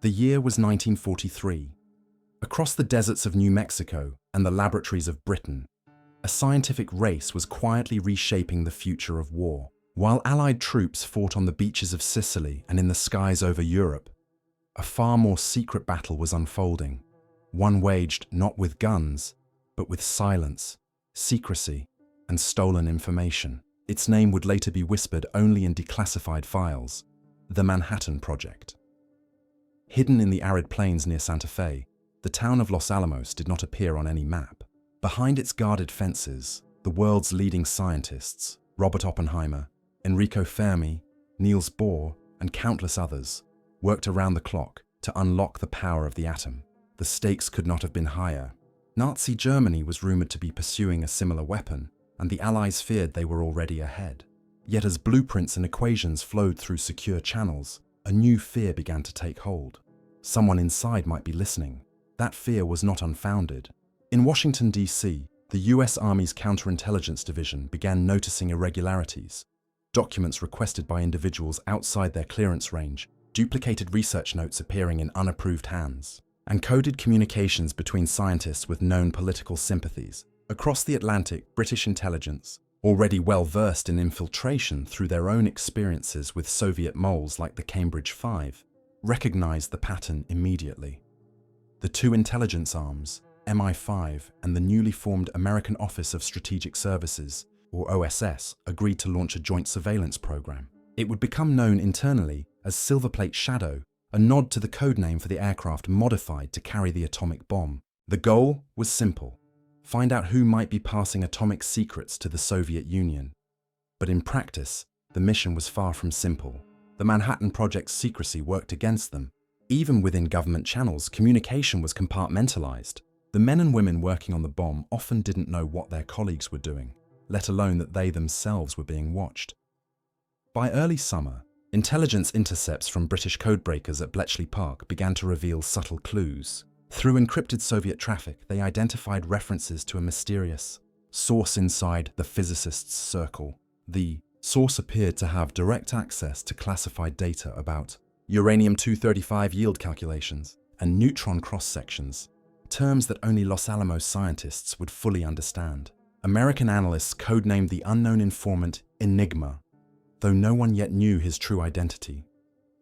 The year was 1943. Across the deserts of New Mexico and the laboratories of Britain, a scientific race was quietly reshaping the future of war. While Allied troops fought on the beaches of Sicily and in the skies over Europe, a far more secret battle was unfolding, one waged not with guns, but with silence, secrecy, and stolen information. Its name would later be whispered only in declassified files: the Manhattan Project. Hidden in the arid plains near Santa Fe, the town of Los Alamos did not appear on any map. Behind its guarded fences, the world's leading scientists, Robert Oppenheimer, Enrico Fermi, Niels Bohr, and countless others, worked around the clock to unlock the power of the atom. The stakes could not have been higher. Nazi Germany was rumored to be pursuing a similar weapon, and the Allies feared they were already ahead. Yet as blueprints and equations flowed through secure channels, a new fear began to take hold. Someone inside might be listening. That fear was not unfounded. In Washington, D.C., the U.S. Army's Counterintelligence Division began noticing irregularities. Documents requested by individuals outside their clearance range, duplicated research notes appearing in unapproved hands, and coded communications between scientists with known political sympathies. Across the Atlantic, British intelligence, already well versed in infiltration through their own experiences with Soviet moles like the Cambridge Five, recognized the pattern immediately. The two intelligence arms, MI5 and the newly formed American Office of Strategic Services, or OSS, agreed to launch a joint surveillance program. It would become known internally as Silverplate Shadow, a nod to the codename for the aircraft modified to carry the atomic bomb. The goal was simple: find out who might be passing atomic secrets to the Soviet Union. But in practice, the mission was far from simple. The Manhattan Project's secrecy worked against them. Even within government channels, communication was compartmentalized. The men and women working on the bomb often didn't know what their colleagues were doing, let alone that they themselves were being watched. By early summer, intelligence intercepts from British codebreakers at Bletchley Park began to reveal subtle clues. Through encrypted Soviet traffic, they identified references to a mysterious source inside the physicist's circle. The source appeared to have direct access to classified data about uranium-235 yield calculations and neutron cross-sections, terms that only Los Alamos scientists would fully understand. American analysts codenamed the unknown informant Enigma, though no one yet knew his true identity.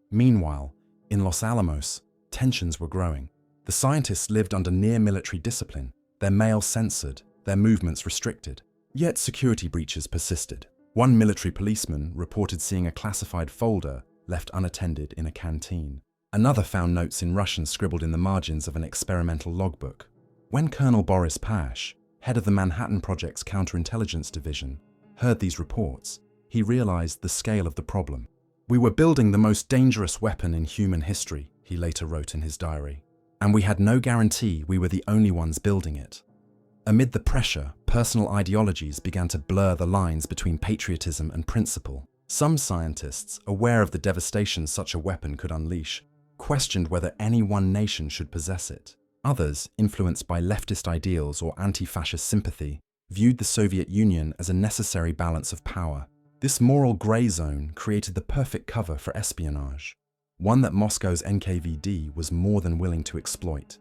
Meanwhile, in Los Alamos, tensions were growing. The scientists lived under near-military discipline, their mail censored, their movements restricted. Yet security breaches persisted. One military policeman reported seeing a classified folder left unattended in a canteen. Another found notes in Russian scribbled in the margins of an experimental logbook. When Colonel Boris Pash, head of the Manhattan Project's Counterintelligence Division, heard these reports, he realized the scale of the problem. "We were building the most dangerous weapon in human history," he later wrote in his diary, "and we had no guarantee we were the only ones building it." Amid the pressure, personal ideologies began to blur the lines between patriotism and principle. Some scientists, aware of the devastation such a weapon could unleash, questioned whether any one nation should possess it. Others, influenced by leftist ideals or anti-fascist sympathy, viewed the Soviet Union as a necessary balance of power. This moral grey zone created the perfect cover for espionage, one that Moscow's NKVD was more than willing to exploit.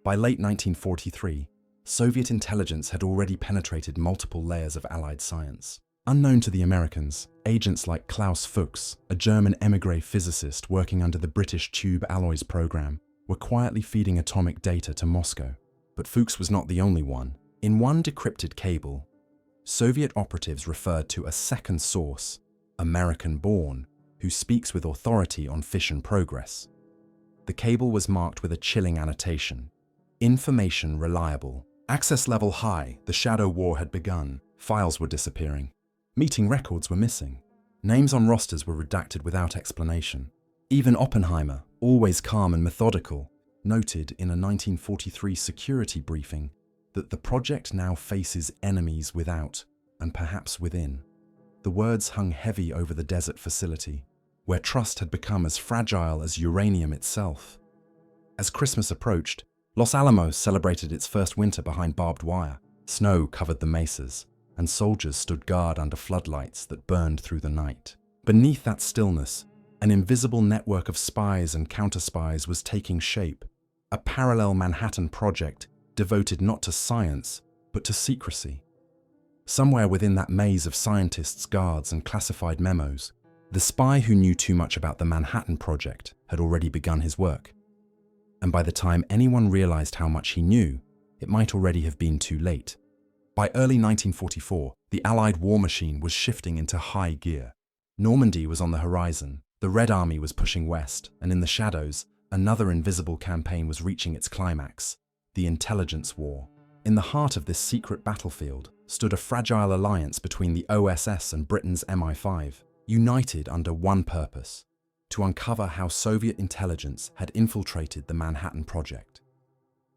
By late 1943, Soviet intelligence had already penetrated multiple layers of Allied science. Unknown to the Americans, agents like Klaus Fuchs, a German émigré physicist working under the British Tube Alloys program, were quietly feeding atomic data to Moscow. But Fuchs was not the only one. In one decrypted cable, Soviet operatives referred to a second source, American-born, who speaks with authority on fission progress. The cable was marked with a chilling annotation: information reliable. Access level high, the shadow war had begun. Files were disappearing. Meeting records were missing. Names on rosters were redacted without explanation. Even Oppenheimer, always calm and methodical, noted in a 1943 security briefing that the project now faces enemies without and perhaps within. The words hung heavy over the desert facility, where trust had become as fragile as uranium itself. As Christmas approached, Los Alamos celebrated its first winter behind barbed wire. Snow covered the mesas, and soldiers stood guard under floodlights that burned through the night. Beneath that stillness, An invisible network of spies and counter-spies was taking shape, a parallel Manhattan project devoted not to science, but to secrecy. Somewhere within that maze of scientists, guards, and classified memos, the spy who knew too much about the Manhattan Project had already begun his work. And by the time anyone realized how much he knew, it might already have been too late. By early 1944, the Allied war machine was shifting into high gear. Normandy was on the horizon, the Red Army was pushing west, and in the shadows, another invisible campaign was reaching its climax, the Intelligence War. In the heart of this secret battlefield stood a fragile alliance between the OSS and Britain's MI5, united under one purpose: to uncover how Soviet intelligence had infiltrated the Manhattan Project.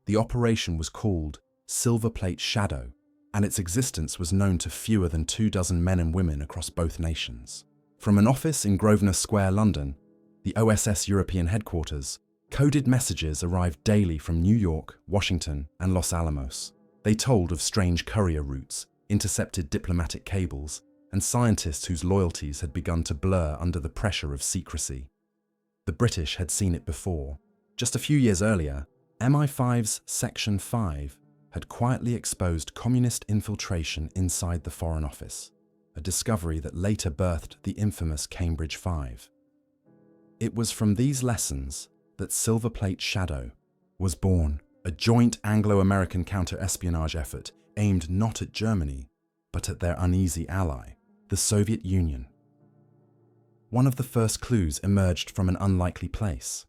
The operation was called Silver Plate Shadow, and its existence was known to fewer than 24 men and women across both nations. From an office in Grosvenor Square, London, the OSS European headquarters, coded messages arrived daily from New York, Washington, and Los Alamos. They told of strange courier routes, intercepted diplomatic cables, and scientists whose loyalties had begun to blur under the pressure of secrecy. The British had seen it before. Just a few years earlier, MI5's Section 5 had quietly exposed communist infiltration inside the Foreign Office, a discovery that later birthed the infamous Cambridge Five. It was from these lessons that Silver Plate Shadow was born, a joint Anglo-American counter-espionage effort aimed not at Germany, but at their uneasy ally, the Soviet Union. One of the first clues emerged from an unlikely place.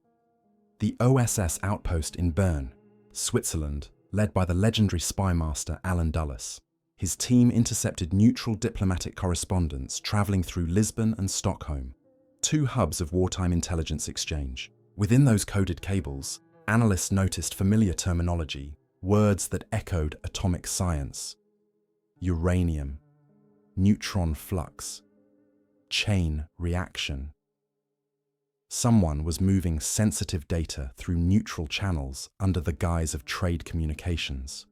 The OSS outpost in Bern, Switzerland, led by the legendary spy master Alan Dulles. His team intercepted neutral diplomatic correspondence traveling through Lisbon and Stockholm, two hubs of wartime intelligence exchange. Within those coded cables, analysts noticed familiar terminology, words that echoed atomic science: uranium, neutron flux, chain reaction. Someone was moving sensitive data through neutral channels under the guise of trade communications.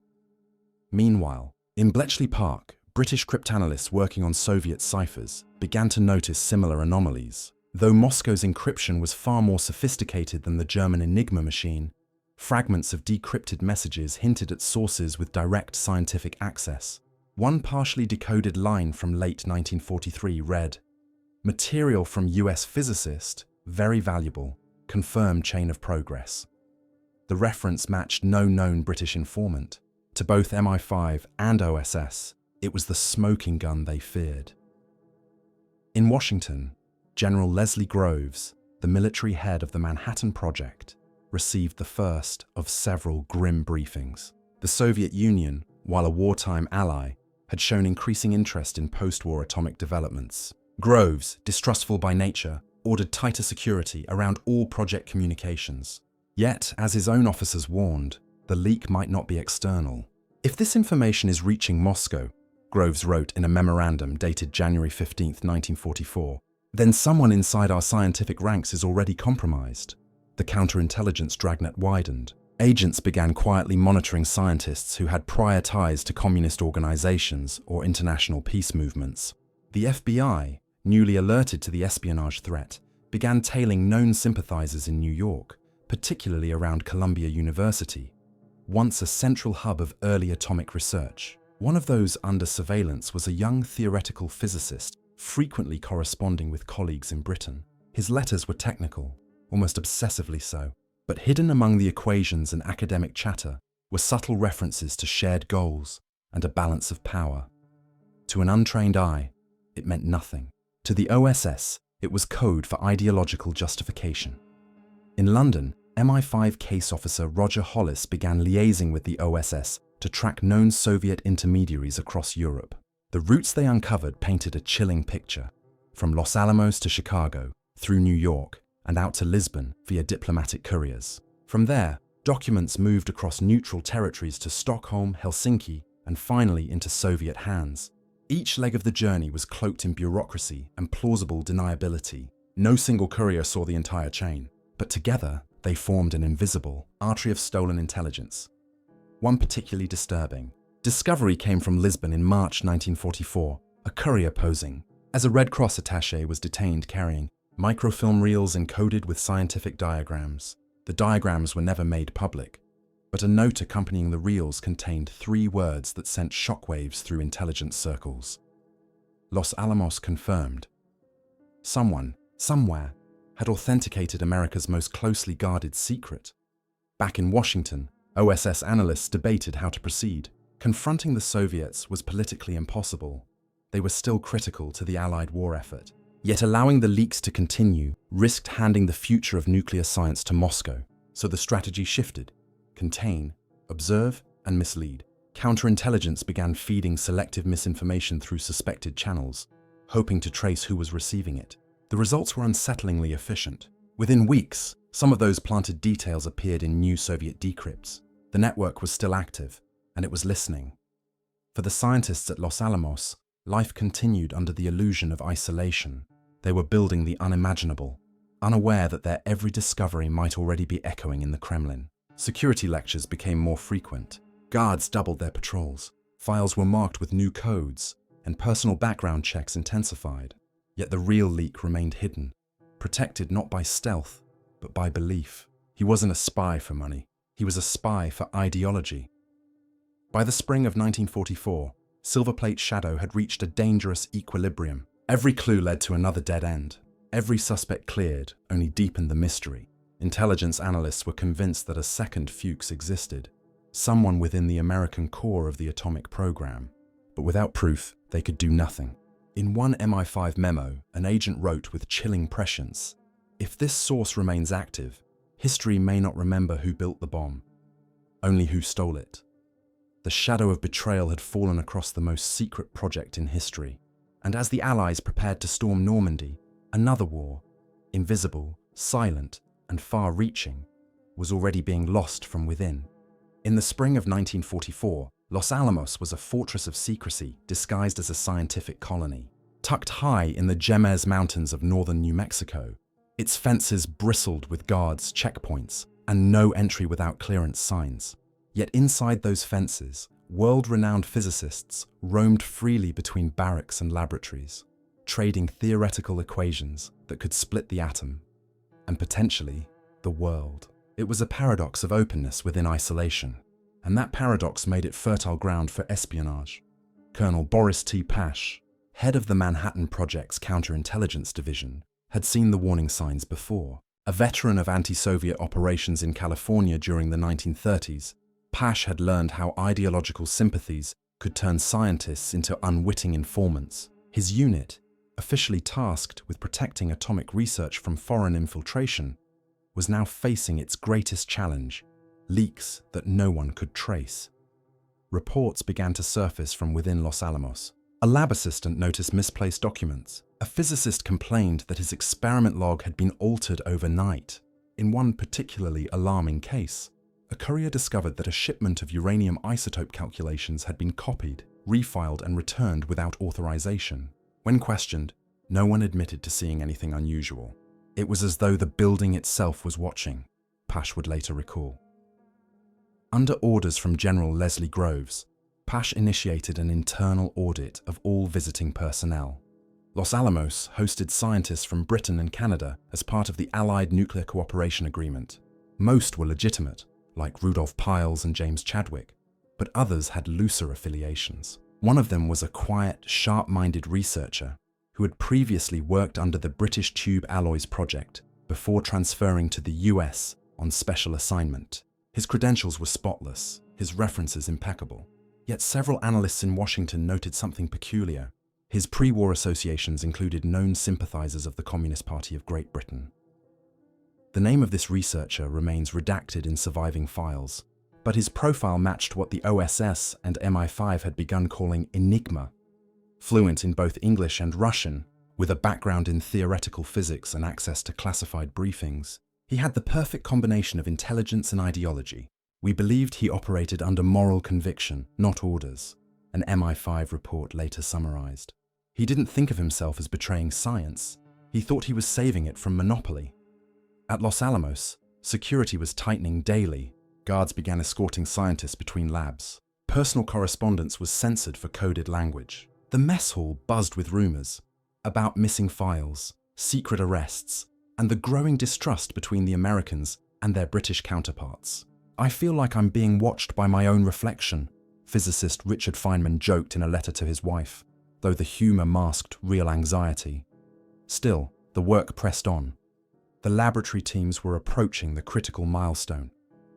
Meanwhile, in Bletchley Park, British cryptanalysts working on Soviet ciphers began to notice similar anomalies. Though Moscow's encryption was far more sophisticated than the German Enigma machine, fragments of decrypted messages hinted at sources with direct scientific access. One partially decoded line from late 1943 read, "Material from US physicist, very valuable, confirmed chain of progress." The reference matched no known British informant. To both MI5 and OSS, it was the smoking gun they feared. In Washington, General Leslie Groves, the military head of the Manhattan Project, received the first of several grim briefings. The Soviet Union, while a wartime ally, had shown increasing interest in post-war atomic developments. Groves, distrustful by nature, ordered tighter security around all project communications. Yet, as his own officers warned, the leak might not be external. "If this information is reaching Moscow," Groves wrote in a memorandum dated January 15, 1944, "then someone inside our scientific ranks is already compromised." The counterintelligence dragnet widened. Agents began quietly monitoring scientists who had prior ties to communist organizations or international peace movements. The FBI, newly alerted to the espionage threat, began tailing known sympathizers in New York, particularly around Columbia University, once a central hub of early atomic research. One of those under surveillance was a young theoretical physicist, frequently corresponding with colleagues in Britain. His letters were technical, almost obsessively so, but hidden among the equations and academic chatter were subtle references to shared goals and a balance of power. To an untrained eye, it meant nothing. To the OSS, it was code for ideological justification. In London, MI5 case officer Roger Hollis began liaising with the OSS to track known Soviet intermediaries across Europe. The routes they uncovered painted a chilling picture, from Los Alamos to Chicago, through New York, and out to Lisbon via diplomatic couriers. From there, documents moved across neutral territories to Stockholm, Helsinki, and finally into Soviet hands. Each leg of the journey was cloaked in bureaucracy and plausible deniability. No single courier saw the entire chain, but together they formed an invisible artery of stolen intelligence. One particularly disturbing discovery came from Lisbon in March 1944, a courier posing as a Red Cross attaché was detained carrying Microfilm reels encoded with scientific diagrams. The diagrams were never made public, but a note accompanying the reels contained 3 words that sent shockwaves through intelligence circles. Los Alamos confirmed. Someone, somewhere, had authenticated America's most closely guarded secret. Back in Washington, OSS analysts debated how to proceed. Confronting the Soviets was politically impossible. They were still critical to the Allied war effort. Yet allowing the leaks to continue risked handing the future of nuclear science to Moscow, so the strategy shifted. Contain, observe, and mislead. Counterintelligence began feeding selective misinformation through suspected channels, hoping to trace who was receiving it. The results were unsettlingly efficient. Within weeks, some of those planted details appeared in new Soviet decrypts. The network was still active, and it was listening. For the scientists at Los Alamos, life continued under the illusion of isolation. They were building the unimaginable, unaware that their every discovery might already be echoing in the Kremlin. Security lectures became more frequent. Guards doubled their patrols. Files were marked with new codes, and personal background checks intensified. Yet the real leak remained hidden, protected not by stealth, but by belief. He wasn't a spy for money. He was a spy for ideology. By the spring of 1944, Silverplate's shadow had reached a dangerous equilibrium. Every clue led to another dead end. Every suspect cleared only deepened the mystery. Intelligence analysts were convinced that a second Fuchs existed, someone within the American core of the atomic program. But without proof, they could do nothing. In one MI5 memo, an agent wrote with chilling prescience, "If this source remains active, history may not remember who built the bomb, only who stole it." The shadow of betrayal had fallen across the most secret project in history. And as the Allies prepared to storm Normandy, another war, invisible, silent, and far-reaching, was already being lost from within. In the spring of 1944, Los Alamos was a fortress of secrecy disguised as a scientific colony. Tucked high in the Jemez Mountains of northern New Mexico, its fences bristled with guards, checkpoints, and no entry without clearance signs. Yet inside those fences, world-renowned physicists roamed freely between barracks and laboratories, trading theoretical equations that could split the atom, and potentially the world. It was a paradox of openness within isolation, and that paradox made it fertile ground for espionage. Colonel Boris T. Pash, head of the Manhattan Project's counterintelligence division, had seen the warning signs before. A veteran of anti-Soviet operations in California during the 1930s, Pash had learned how ideological sympathies could turn scientists into unwitting informants. His unit, officially tasked with protecting atomic research from foreign infiltration, was now facing its greatest challenge: leaks that no one could trace. Reports began to surface from within Los Alamos. A lab assistant noticed misplaced documents. A physicist complained that his experiment log had been altered overnight. In one particularly alarming case, a courier discovered that a shipment of uranium isotope calculations had been copied, refiled, and returned without authorization. When questioned, no one admitted to seeing anything unusual. It was as though the building itself was watching, Pash would later recall. Under orders from General Leslie Groves, Pash initiated an internal audit of all visiting personnel. Los Alamos hosted scientists from Britain and Canada as part of the Allied Nuclear Cooperation Agreement. Most were legitimate, like Rudolph Piles and James Chadwick, but others had looser affiliations. One of them was a quiet, sharp-minded researcher who had previously worked under the British Tube Alloys project before transferring to the US on special assignment. His credentials were spotless, his references impeccable. Yet several analysts in Washington noted something peculiar. His pre-war associations included known sympathizers of the Communist Party of Great Britain. The name of this researcher remains redacted in surviving files, but his profile matched what the OSS and MI5 had begun calling Enigma. Fluent in both English and Russian, with a background in theoretical physics and access to classified briefings, he had the perfect combination of intelligence and ideology. We believed he operated under moral conviction, not orders, an MI5 report later summarized. He didn't think of himself as betraying science. He thought he was saving it from monopoly. At Los Alamos, security was tightening daily. Guards began escorting scientists between labs. Personal correspondence was censored for coded language. The mess hall buzzed with rumors about missing files, secret arrests, and the growing distrust between the Americans and their British counterparts. "I feel like I'm being watched by my own reflection," physicist Richard Feynman joked in a letter to his wife, though the humor masked real anxiety. Still, the work pressed on. The laboratory teams were approaching the critical milestone,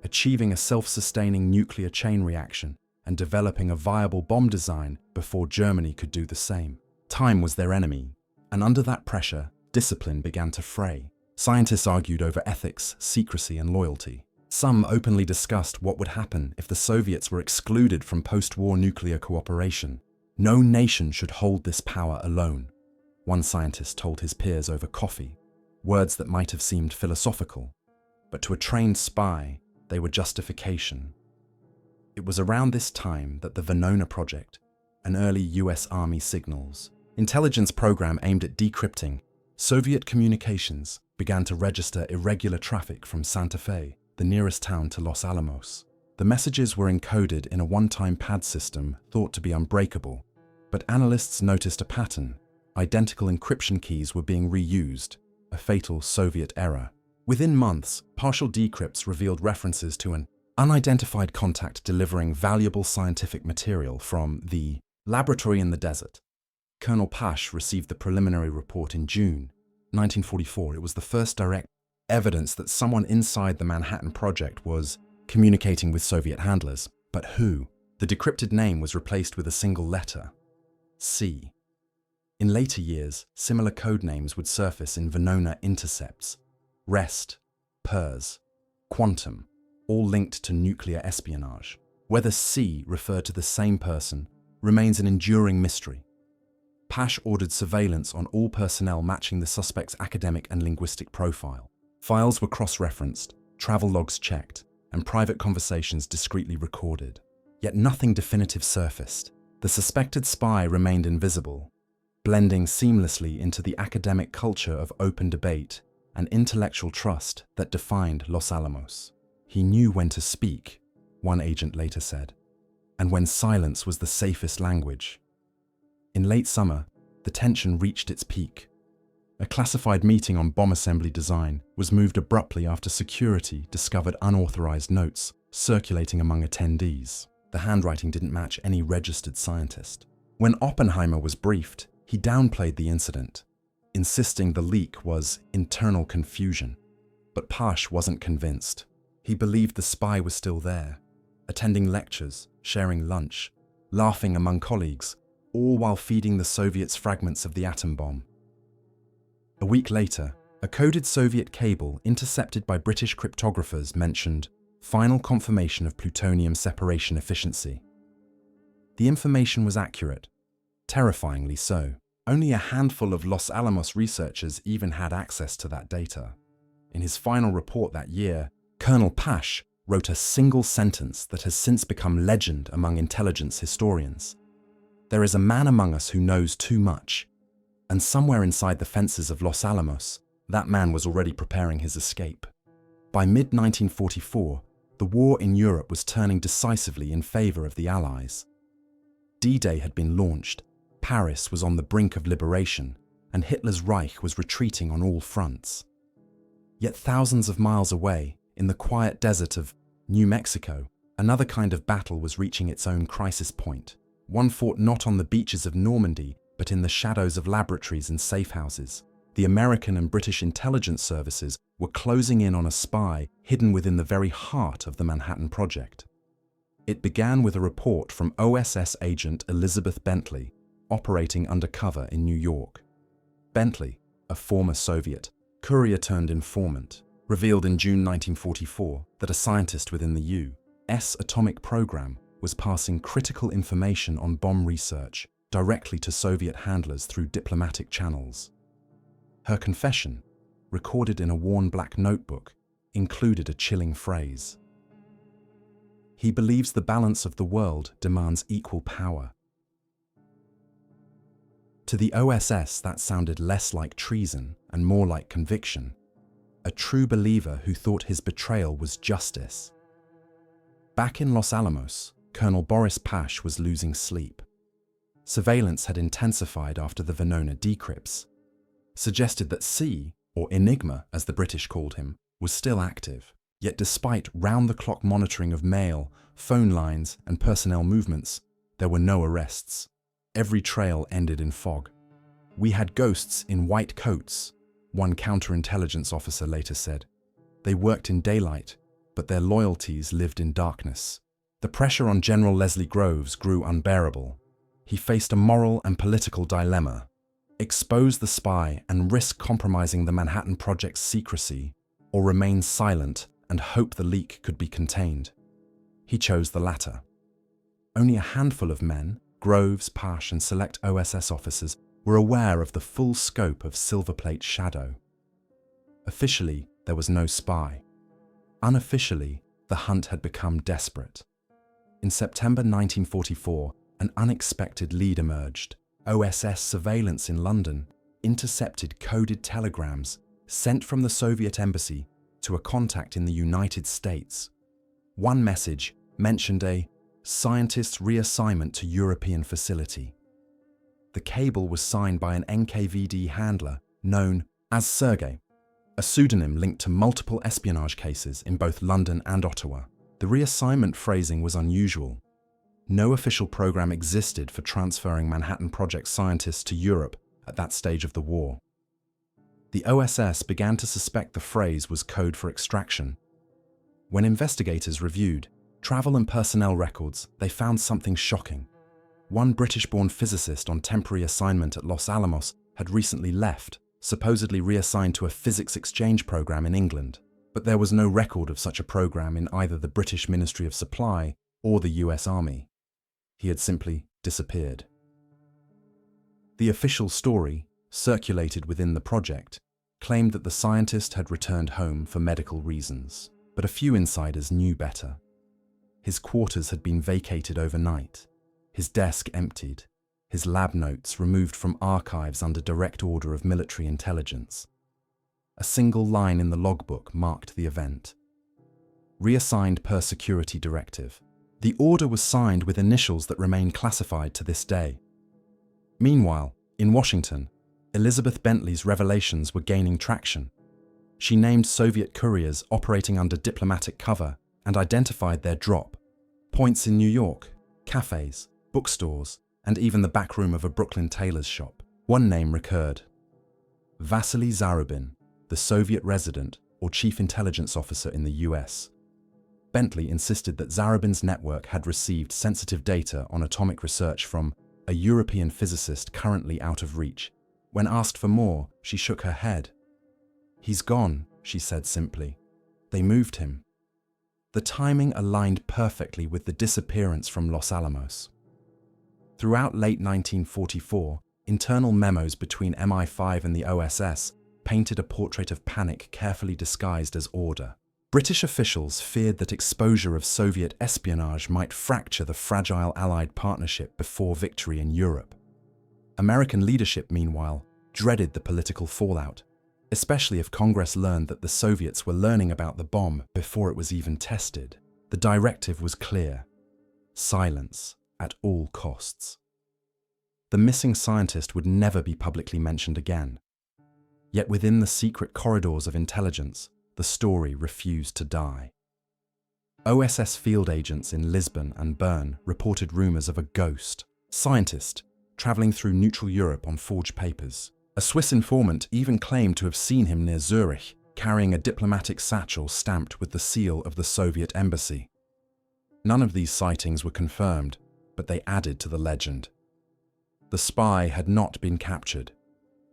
achieving a self-sustaining nuclear chain reaction and developing a viable bomb design before Germany could do the same. Time was their enemy, and under that pressure, discipline began to fray. Scientists argued over ethics, secrecy, and loyalty. Some openly discussed what would happen if the Soviets were excluded from post-war nuclear cooperation. "No nation should hold this power alone," one scientist told his peers over coffee, words that might have seemed philosophical, but to a trained spy, they were justification. It was around this time that the Venona project, an early US Army signals intelligence program aimed at decrypting Soviet communications, began to register irregular traffic from Santa Fe, the nearest town to Los Alamos. The messages were encoded in a one-time pad system thought to be unbreakable, but analysts noticed a pattern. Identical encryption keys were being reused, a fatal Soviet error. Within months, partial decrypts revealed references to an unidentified contact delivering valuable scientific material from the laboratory in the desert. Colonel Pash received the preliminary report in June 1944. It was the first direct evidence that someone inside the Manhattan Project was communicating with Soviet handlers. But who? The decrypted name was replaced with a single letter, C. In later years, similar code names would surface in Venona intercepts, REST, PERS, Quantum, all linked to nuclear espionage. Whether C referred to the same person remains an enduring mystery. Pash ordered surveillance on all personnel matching the suspect's academic and linguistic profile. Files were cross-referenced, travel logs checked, and private conversations discreetly recorded. Yet nothing definitive surfaced. The suspected spy remained invisible, blending seamlessly into the academic culture of open debate and intellectual trust that defined Los Alamos. "He knew when to speak," one agent later said, "and when silence was the safest language." In late summer, the tension reached its peak. A classified meeting on bomb assembly design was moved abruptly after security discovered unauthorized notes circulating among attendees. The handwriting didn't match any registered scientist. When Oppenheimer was briefed, he downplayed the incident, insisting the leak was internal confusion. But Pash wasn't convinced. He believed the spy was still there, attending lectures, sharing lunch, laughing among colleagues, all while feeding the Soviets fragments of the atom bomb. A week later, a coded Soviet cable intercepted by British cryptographers mentioned final confirmation of plutonium separation efficiency. The information was accurate, terrifyingly so. Only a handful of Los Alamos researchers even had access to that data. In his final report that year, Colonel Pash wrote a single sentence that has since become legend among intelligence historians. "There is a man among us who knows too much," and somewhere inside the fences of Los Alamos, that man was already preparing his escape. By mid-1944, the war in Europe was turning decisively in favor of the Allies. D-Day had been launched, Paris was on the brink of liberation, and Hitler's Reich was retreating on all fronts. Yet thousands of miles away, in the quiet desert of New Mexico, another kind of battle was reaching its own crisis point. One fought not on the beaches of Normandy, but in the shadows of laboratories and safe houses. The American and British intelligence services were closing in on a spy hidden within the very heart of the Manhattan Project. It began with a report from OSS agent Elizabeth Bentley, operating undercover in New York. Bentley, a former Soviet, courier-turned-informant, revealed in June 1944 that a scientist within the U.S. atomic program was passing critical information on bomb research directly to Soviet handlers through diplomatic channels. Her confession, recorded in a worn black notebook, included a chilling phrase. "He believes the balance of the world demands equal power." To the OSS, that sounded less like treason and more like conviction. A true believer who thought his betrayal was justice. Back in Los Alamos, Colonel Boris Pash was losing sleep. Surveillance had intensified after the Venona decrypts. suggested that C, or Enigma as the British called him, was still active. Yet despite round-the-clock monitoring of mail, phone lines, and personnel movements, there were no arrests. Every trail ended in fog. "We had ghosts in white coats," one counterintelligence officer later said. They worked in daylight, but their loyalties lived in darkness. The pressure on General Leslie Groves grew unbearable. He faced a moral and political dilemma: expose the spy and risk compromising the Manhattan Project's secrecy, or remain silent and hope the leak could be contained. He chose the latter. Only a handful of men, Groves, Pash, and select OSS officers, were aware of the full scope of Silverplate's shadow. Officially, there was no spy. Unofficially, the hunt had become desperate. In September 1944, an unexpected lead emerged. OSS surveillance in London intercepted coded telegrams sent from the Soviet embassy to a contact in the United States. One message mentioned a scientist's reassignment to European facility. The cable was signed by an NKVD handler known as Sergei, a pseudonym linked to multiple espionage cases in both London and Ottawa. The reassignment phrasing was unusual. No official program existed for transferring Manhattan Project scientists to Europe at that stage of the war. The OSS began to suspect the phrase was code for extraction. When investigators reviewed travel and personnel records, they found something shocking. One British-born physicist on temporary assignment at Los Alamos had recently left, supposedly reassigned to a physics exchange program in England. But there was no record of such a program in either the British Ministry of Supply or the US Army. He had simply disappeared. The official story, circulated within the project, claimed that the scientist had returned home for medical reasons, but a few insiders knew better. His quarters had been vacated overnight, his desk emptied, his lab notes removed from archives under direct order of military intelligence. A single line in the logbook marked the event. Reassigned per security directive. The order was signed with initials that remain classified to this day. Meanwhile, in Washington, Elizabeth Bentley's revelations were gaining traction. She named Soviet couriers operating under diplomatic cover and identified their drop points in New York, cafes, bookstores, and even the back room of a Brooklyn tailor's shop. One name recurred: Vasily Zarubin, the Soviet resident or chief intelligence officer in the US. Bentley insisted that Zarubin's network had received sensitive data on atomic research from a European physicist currently out of reach. When asked for more, she shook her head. "He's gone," she said simply. "They moved him." The timing aligned perfectly with the disappearance from Los Alamos. Throughout late 1944, internal memos between MI5 and the OSS painted a portrait of panic carefully disguised as order. British officials feared that exposure of Soviet espionage might fracture the fragile Allied partnership before victory in Europe. American leadership, meanwhile, dreaded the political fallout, especially if Congress learned that the Soviets were learning about the bomb before it was even tested. The directive was clear: silence at all costs. The missing scientist would never be publicly mentioned again. Yet within the secret corridors of intelligence, the story refused to die. OSS field agents in Lisbon and Bern reported rumors of a ghost scientist traveling through neutral Europe on forged papers. A Swiss informant even claimed to have seen him near Zurich, carrying a diplomatic satchel stamped with the seal of the Soviet embassy. None of these sightings were confirmed, but they added to the legend. The spy had not been captured.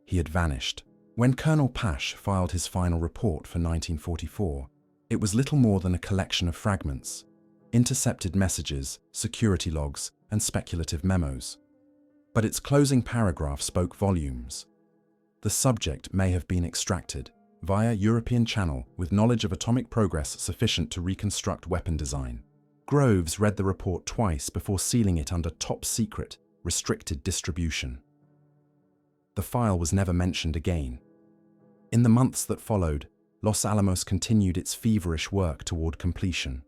He had vanished. When Colonel Pash filed his final report for 1944, it was little more than a collection of fragments, intercepted messages, security logs, and speculative memos. But its closing paragraph spoke volumes. The subject may have been extracted via European channel with knowledge of atomic progress sufficient to reconstruct weapon design. Groves read the report twice before sealing it under top secret, restricted distribution. The file was never mentioned again. In the months that followed, Los Alamos continued its feverish work toward completion.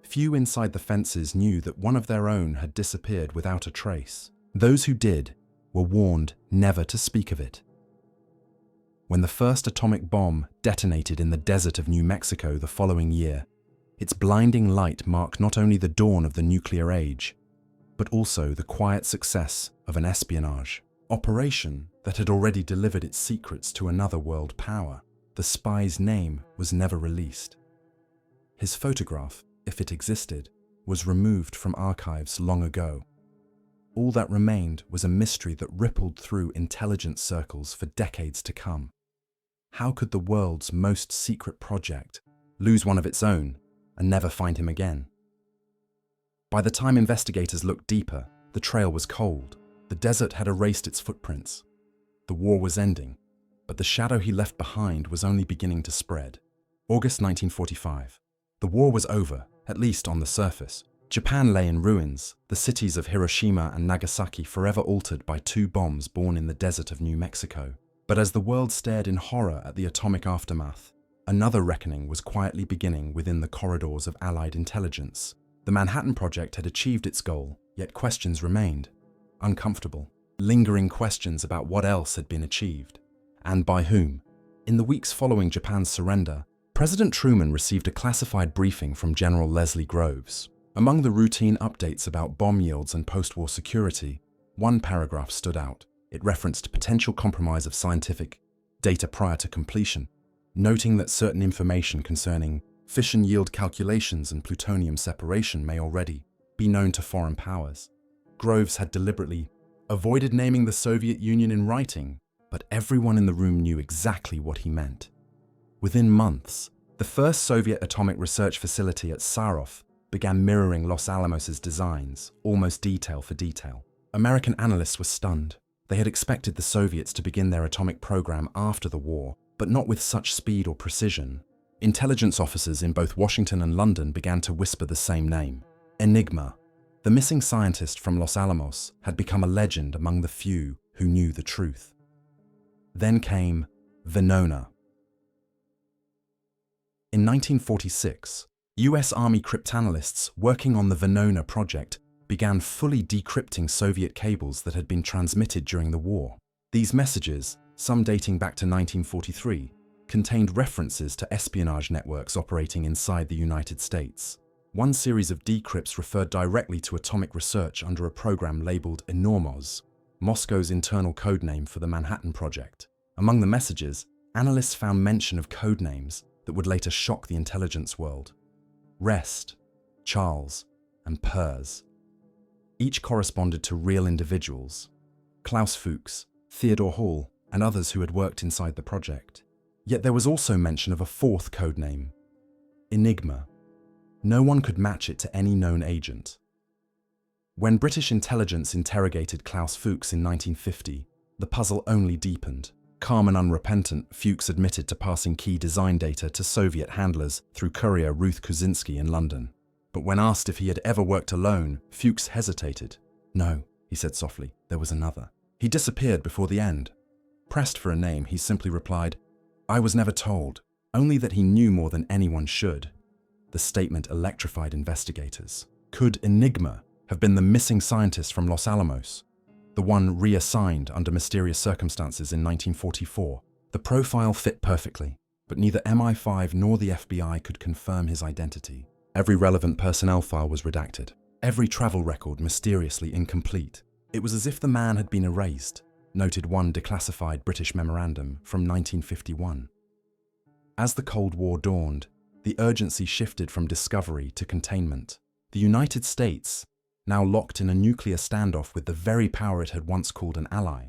Few inside the fences knew that one of their own had disappeared without a trace. Those who did were warned never to speak of it. when the first atomic bomb detonated in the desert of New Mexico the following year. Its blinding light marked not only the dawn of the nuclear age, but also the quiet success of an espionage operation that had already delivered its secrets to another world power. The spy's name was never released. His photograph, if it existed, was removed from archives long ago. All that remained was a mystery that rippled through intelligence circles for decades to come. How could the world's most secret project lose one of its own and never find him again? By the time investigators looked deeper, the trail was cold. The desert had erased its footprints. The war was ending, but the shadow he left behind was only beginning to spread. August 1945. The war was over, at least on the surface. Japan lay in ruins, the cities of Hiroshima and Nagasaki forever altered by two bombs born in the desert of New Mexico. But as the world stared in horror at the atomic aftermath, another reckoning was quietly beginning within the corridors of Allied intelligence. The Manhattan Project had achieved its goal, yet questions remained. Uncomfortable, lingering questions about what else had been achieved, and by whom. In the weeks following Japan's surrender, President Truman received a classified briefing from General Leslie Groves. Among the routine updates about bomb yields and post-war security, one paragraph stood out. It referenced potential compromise of scientific data prior to completion, noting that certain information concerning fission yield calculations and plutonium separation may already be known to foreign powers. Groves had deliberately avoided naming the Soviet Union in writing, but everyone in the room knew exactly what he meant. Within months, the first Soviet atomic research facility at Sarov began mirroring Los Alamos' designs, almost detail for detail. American analysts were stunned. They had expected the Soviets to begin their atomic program after the war, but not with such speed or precision. Intelligence officers in both Washington and London began to whisper the same name. Enigma. The missing scientist from Los Alamos had become a legend among the few who knew the truth. Then came Venona. In 1946, US Army cryptanalysts working on the Venona project began fully decrypting Soviet cables that had been transmitted during the war. These messages, some dating back to 1943, contained references to espionage networks operating inside the United States. One series of decrypts referred directly to atomic research under a program labeled Enormos, Moscow's internal codename for the Manhattan Project. Among the messages, analysts found mention of codenames that would later shock the intelligence world: Rest, Charles, and Pers. Each corresponded to real individuals: Klaus Fuchs, Theodore Hall, and others who had worked inside the project. Yet there was also mention of a fourth codename: Enigma. No one could match it to any known agent. When British intelligence interrogated Klaus Fuchs in 1950, the puzzle only deepened. Calm and unrepentant, Fuchs admitted to passing key design data to Soviet handlers through courier Ruth Kuczynski in London. But when asked if he had ever worked alone, Fuchs hesitated. No, he said softly, there was another. He disappeared before the end. Pressed for a name, he simply replied, "I was never told, only that he knew more than anyone should." The statement electrified investigators. Could Enigma have been the missing scientist from Los Alamos, the one reassigned under mysterious circumstances in 1944? The profile fit perfectly, but neither MI5 nor the FBI could confirm his identity. Every relevant personnel file was redacted, every travel record mysteriously incomplete. It was as if the man had been erased, noted one declassified British memorandum from 1951. As the Cold War dawned, the urgency shifted from discovery to containment. The United States, now locked in a nuclear standoff with the very power it had once called an ally,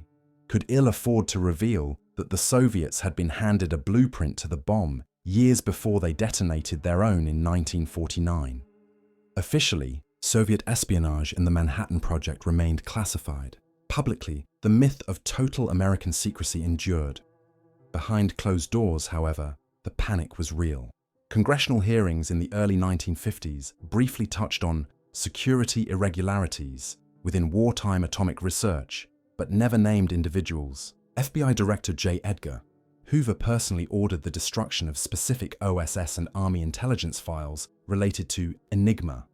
could ill afford to reveal that the Soviets had been handed a blueprint to the bomb years before they detonated their own in 1949. Officially, Soviet espionage in the Manhattan Project remained classified. Publicly, the myth of total American secrecy endured. Behind closed doors, however, the panic was real. Congressional hearings in the early 1950s briefly touched on security irregularities within wartime atomic research, but never named individuals. FBI Director J. Edgar Hoover personally ordered the destruction of specific OSS and Army intelligence files related to Enigma.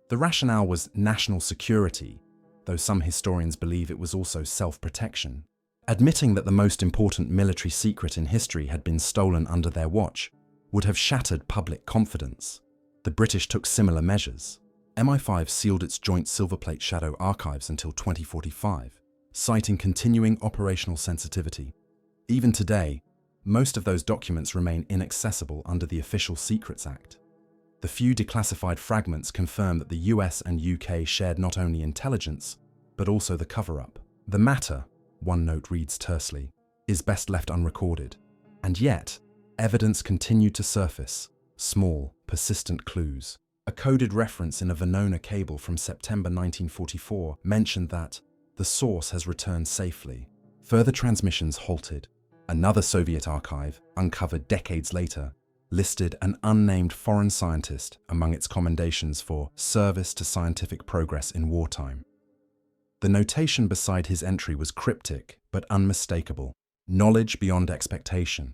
The rationale was national security, though some historians believe it was also self-protection. Admitting that the most important military secret in history had been stolen under their watch would have shattered public confidence. The British took similar measures. MI5 sealed its joint silverplate shadow archives until 2045, citing continuing operational sensitivity. Even today, most of those documents remain inaccessible under the Official Secrets Act. The few declassified fragments confirm that the US and UK shared not only intelligence, but also the cover-up. The matter, one note reads tersely, is best left unrecorded. And yet, evidence continued to surface, small, persistent clues. A coded reference in a Venona cable from September 1944 mentioned that the source has returned safely. Further transmissions halted. Another Soviet archive, uncovered decades later, listed an unnamed foreign scientist among its commendations for service to scientific progress in wartime. The notation beside his entry was cryptic but unmistakable: knowledge beyond expectation.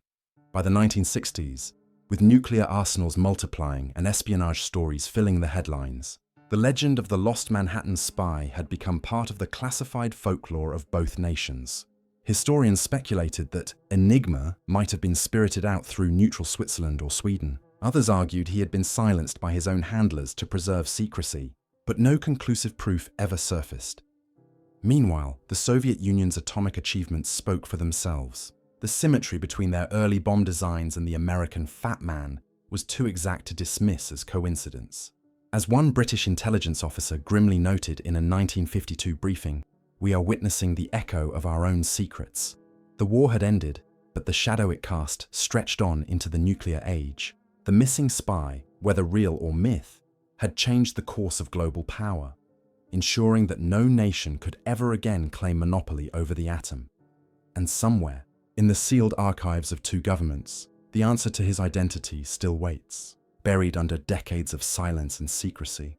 By the 1960s, with nuclear arsenals multiplying and espionage stories filling the headlines, the legend of the lost Manhattan spy had become part of the classified folklore of both nations. Historians speculated that Enigma might have been spirited out through neutral Switzerland or Sweden. Others argued he had been silenced by his own handlers to preserve secrecy, but no conclusive proof ever surfaced. Meanwhile, the Soviet Union's atomic achievements spoke for themselves. The symmetry between their early bomb designs and the American Fat Man was too exact to dismiss as coincidence. As one British intelligence officer grimly noted in a 1952 briefing, "We are witnessing the echo of our own secrets." The war had ended, but the shadow it cast stretched on into the nuclear age. The missing spy, whether real or myth, had changed the course of global power, ensuring that no nation could ever again claim monopoly over the atom. And somewhere, in the sealed archives of two governments, the answer to his identity still waits, buried under decades of silence and secrecy.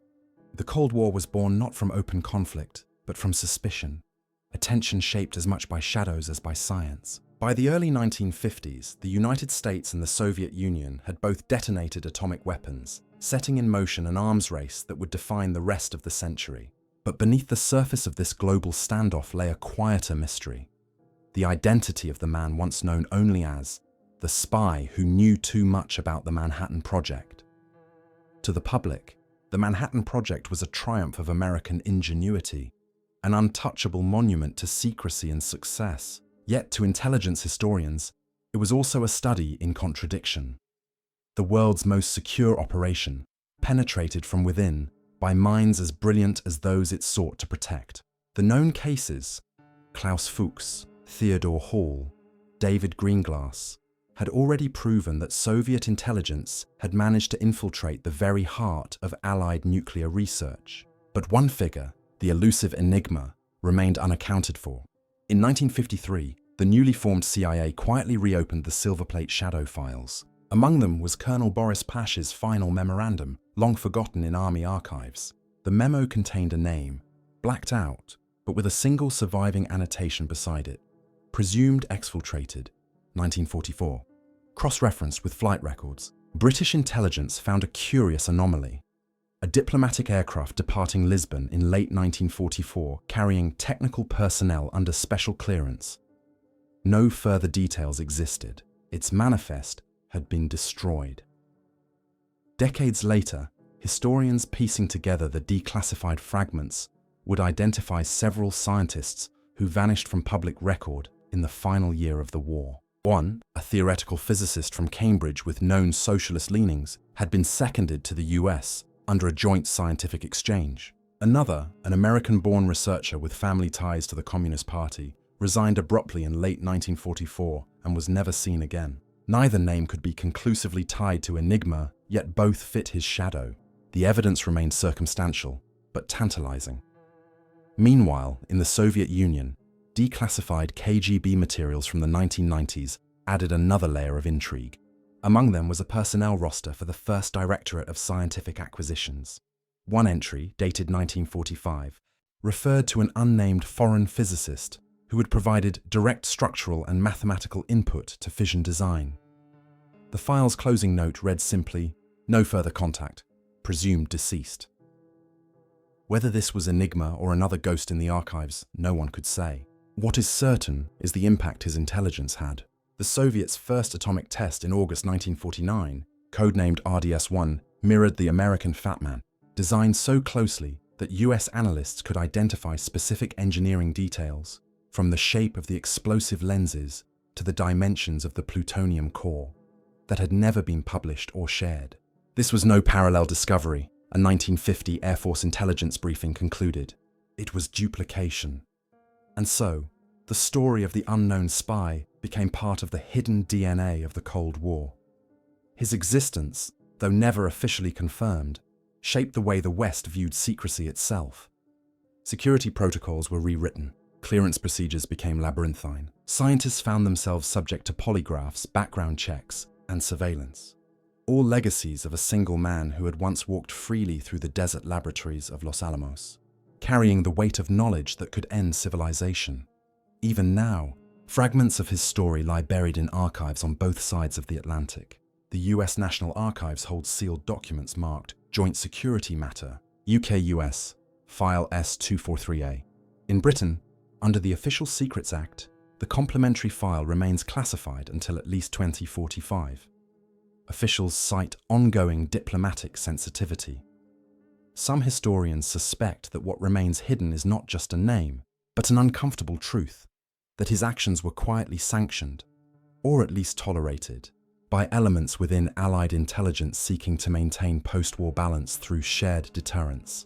The Cold War was born not from open conflict, but from suspicion, a tension shaped as much by shadows as by science. By the early 1950s, the United States and the Soviet Union had both detonated atomic weapons, setting in motion an arms race that would define the rest of the century. But beneath the surface of this global standoff lay a quieter mystery: the identity of the man once known only as the spy who knew too much about the Manhattan Project. To the public, the Manhattan Project was a triumph of American ingenuity, an untouchable monument to secrecy and success. Yet to intelligence historians, it was also a study in contradiction. The world's most secure operation penetrated from within by minds as brilliant as those it sought to protect. The known cases, Klaus Fuchs, Theodore Hall, David Greenglass, had already proven that Soviet intelligence had managed to infiltrate the very heart of Allied nuclear research. But one figure, the elusive Enigma, remained unaccounted for. In 1953, the newly formed CIA quietly reopened the Silverplate Shadow files. Among them was Colonel Boris Pash's final memorandum, long forgotten in Army archives. The memo contained a name, blacked out, but with a single surviving annotation beside it: presumed exfiltrated, 1944. Cross-referenced with flight records, British intelligence found a curious anomaly. A diplomatic aircraft departing Lisbon in late 1944 carrying technical personnel under special clearance. No further details existed. Its manifest had been destroyed. Decades later, historians piecing together the declassified fragments would identify several scientists who vanished from public record in the final year of the war. One, a theoretical physicist from Cambridge with known socialist leanings, had been seconded to the US under a joint scientific exchange. Another, an American-born researcher with family ties to the Communist Party, resigned abruptly in late 1944 and was never seen again. Neither name could be conclusively tied to Enigma, yet both fit his shadow. The evidence remained circumstantial, but tantalizing. Meanwhile, in the Soviet Union, declassified KGB materials from the 1990s added another layer of intrigue. Among them was a personnel roster for the First Directorate of Scientific Acquisitions. One entry, dated 1945, referred to an unnamed foreign physicist who had provided direct structural and mathematical input to fission design. The file's closing note read simply, "No further contact, presumed deceased." Whether this was Enigma or another ghost in the archives, no one could say. What is certain is the impact his intelligence had. The Soviets' first atomic test in August 1949, codenamed RDS-1, mirrored the American Fat Man, designed so closely that US analysts could identify specific engineering details, from the shape of the explosive lenses to the dimensions of the plutonium core, that had never been published or shared. This was no parallel discovery, a 1950 Air Force intelligence briefing concluded. It was duplication. And so, the story of the unknown spy became part of the hidden DNA of the Cold War. His existence, though never officially confirmed, shaped the way the West viewed secrecy itself. Security protocols were rewritten. Clearance procedures became labyrinthine. Scientists found themselves subject to polygraphs, background checks, and surveillance. All legacies of a single man who had once walked freely through the desert laboratories of Los Alamos, carrying the weight of knowledge that could end civilization. Even now, fragments of his story lie buried in archives on both sides of the Atlantic. The US National Archives holds sealed documents marked Joint Security Matter, UK-US, File S243A. In Britain, under the Official Secrets Act, the complementary file remains classified until at least 2045. Officials cite ongoing diplomatic sensitivity. Some historians suspect that what remains hidden is not just a name, but an uncomfortable truth, that his actions were quietly sanctioned, or at least tolerated, by elements within Allied intelligence seeking to maintain post-war balance through shared deterrence.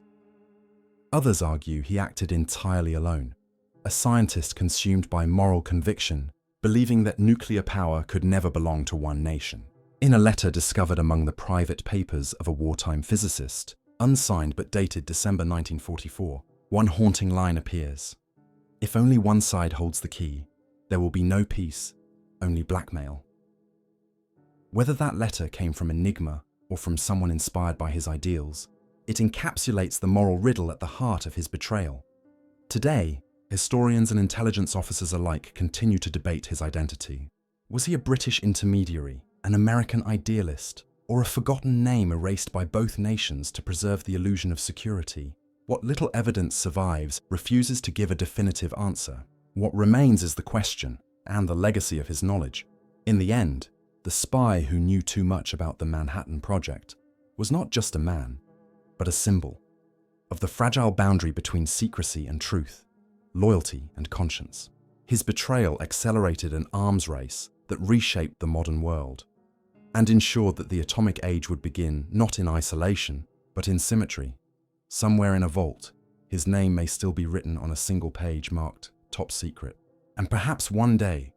Others argue he acted entirely alone, a scientist consumed by moral conviction, believing that nuclear power could never belong to one nation. In a letter discovered among the private papers of a wartime physicist, unsigned but dated December 1944, one haunting line appears. If only one side holds the key, there will be no peace, only blackmail. Whether that letter came from Enigma or from someone inspired by his ideals, it encapsulates the moral riddle at the heart of his betrayal. Today, historians and intelligence officers alike continue to debate his identity. Was he a British intermediary, an American idealist, or a forgotten name erased by both nations to preserve the illusion of security? What little evidence survives refuses to give a definitive answer. What remains is the question, and the legacy of his knowledge. In the end, the spy who knew too much about the Manhattan Project was not just a man, but a symbol of the fragile boundary between secrecy and truth, loyalty and conscience. His betrayal accelerated an arms race that reshaped the modern world and ensured that the atomic age would begin not in isolation, but in symmetry. Somewhere in a vault, his name may still be written on a single page marked Top Secret. And perhaps one day,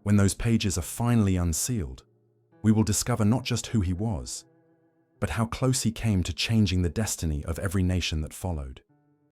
when those pages are finally unsealed, we will discover not just who he was, but how close he came to changing the destiny of every nation that followed.